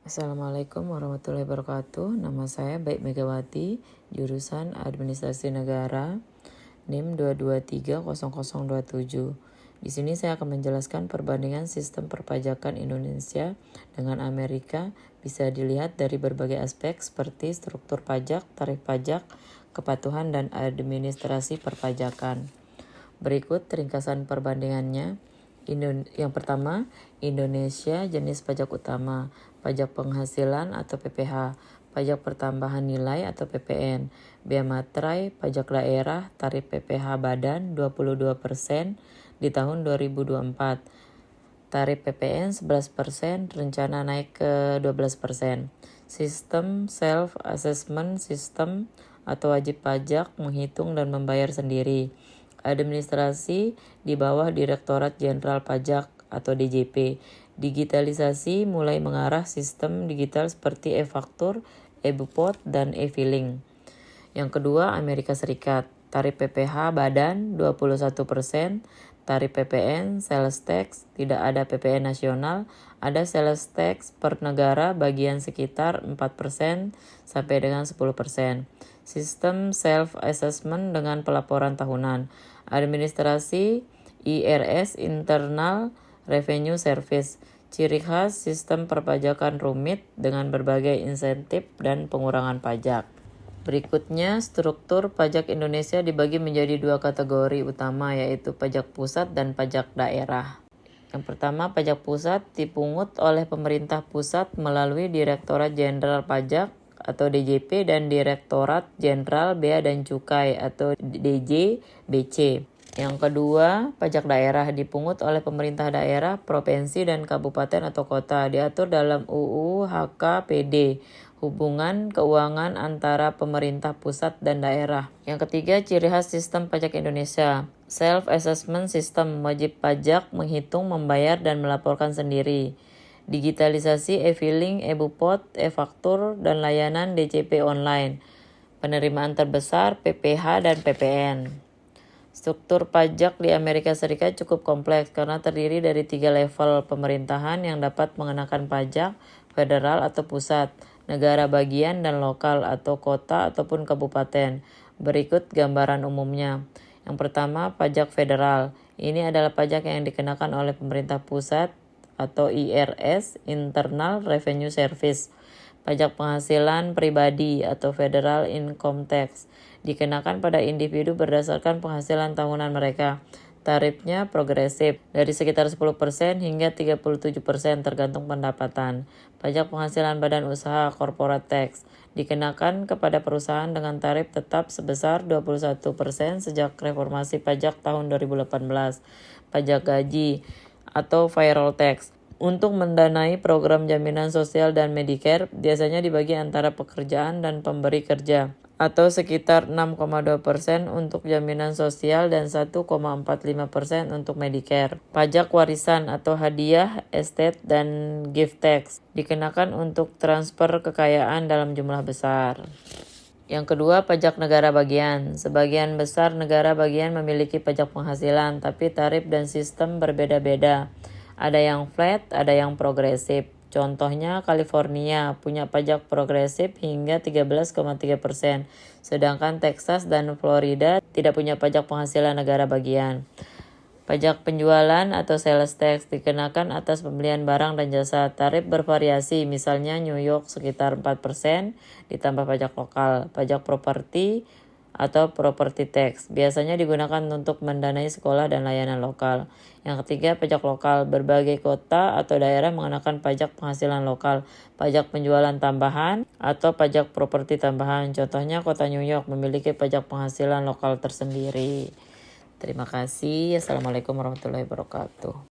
Assalamualaikum warahmatullahi wabarakatuh. Nama saya Baik Megawati, jurusan Administrasi Negara, NIM 2230027. Di sini saya akan menjelaskan perbandingan sistem perpajakan Indonesia dengan Amerika bisa dilihat dari berbagai aspek seperti struktur pajak, tarif pajak, kepatuhan, dan administrasi perpajakan. Berikut ringkasan perbandingannya. Yang pertama, Indonesia jenis pajak utama, pajak penghasilan atau PPh, pajak pertambahan nilai atau PPN, bea materai, pajak daerah, tarif PPh badan 22% di tahun 2024. Tarif PPN 11%, rencana naik ke 12%. Sistem self-assessment system atau wajib pajak menghitung dan membayar sendiri. Administrasi di bawah Direktorat Jenderal Pajak atau DJP. Digitalisasi mulai mengarah sistem digital seperti e-faktur, e-bupot, dan e-filing. Yang kedua, Amerika Serikat. Tarif PPh badan 21%, tarif PPN, sales tax, tidak ada PPN nasional, ada sales tax per negara bagian sekitar 4% sampai dengan 10%. Sistem self-assessment dengan pelaporan tahunan. Administrasi IRS Internal Revenue Service. Ciri khas sistem perpajakan rumit dengan berbagai insentif dan pengurangan pajak. Berikutnya, struktur pajak Indonesia dibagi menjadi dua kategori utama, yaitu pajak pusat dan pajak daerah. Yang pertama, pajak pusat dipungut oleh pemerintah pusat melalui Direktorat Jenderal Pajak atau DJP dan Direktorat Jenderal Bea dan Cukai atau DJBC. Yang kedua, pajak daerah dipungut oleh pemerintah daerah, provinsi, dan kabupaten atau kota. Diatur dalam UU HKPD, hubungan keuangan antara pemerintah pusat dan daerah. Yang ketiga, ciri khas sistem pajak Indonesia. Self-assessment system, wajib pajak menghitung, membayar, dan melaporkan sendiri. Digitalisasi e-filing, e-bupot, e-faktur, dan layanan DCP online. Penerimaan terbesar PPh dan PPN. Struktur pajak di Amerika Serikat cukup kompleks karena terdiri dari 3 level pemerintahan yang dapat mengenakan pajak, federal atau pusat, negara bagian, dan lokal atau kota ataupun kabupaten. Berikut gambaran umumnya. Yang pertama, pajak federal. Ini adalah pajak yang dikenakan oleh pemerintah pusat atau IRS, Internal Revenue Service. Pajak penghasilan pribadi atau Federal Income Tax dikenakan pada individu berdasarkan penghasilan tahunan mereka. Tarifnya progresif dari sekitar 10% hingga 37% tergantung pendapatan. Pajak penghasilan badan usaha corporate tax dikenakan kepada perusahaan dengan tarif tetap sebesar 21% sejak reformasi pajak tahun 2018. Pajak gaji atau payroll tax untuk mendanai program jaminan sosial dan Medicare biasanya dibagi antara pekerjaan dan pemberi kerja, atau sekitar 6,2% untuk jaminan sosial dan 1,45% untuk Medicare. Pajak warisan atau hadiah, estate, dan gift tax dikenakan untuk transfer kekayaan dalam jumlah besar. Yang kedua, pajak negara bagian. Sebagian besar negara bagian memiliki pajak penghasilan, tapi tarif dan sistem berbeda-beda. Ada yang flat, ada yang progresif. Contohnya California punya pajak progresif hingga 13,3%, sedangkan Texas dan Florida tidak punya pajak penghasilan negara bagian. Pajak penjualan atau sales tax dikenakan atas pembelian barang dan jasa. Tarif bervariasi, misalnya New York sekitar 4% ditambah pajak lokal. Pajak properti atau property tax biasanya digunakan untuk mendanai sekolah dan layanan lokal. Yang ketiga, pajak lokal. Berbagai kota atau daerah mengenakan pajak penghasilan lokal, pajak penjualan tambahan, atau pajak properti tambahan. Contohnya kota New York memiliki pajak penghasilan lokal tersendiri. Terima kasih. Assalamualaikum warahmatullahi wabarakatuh.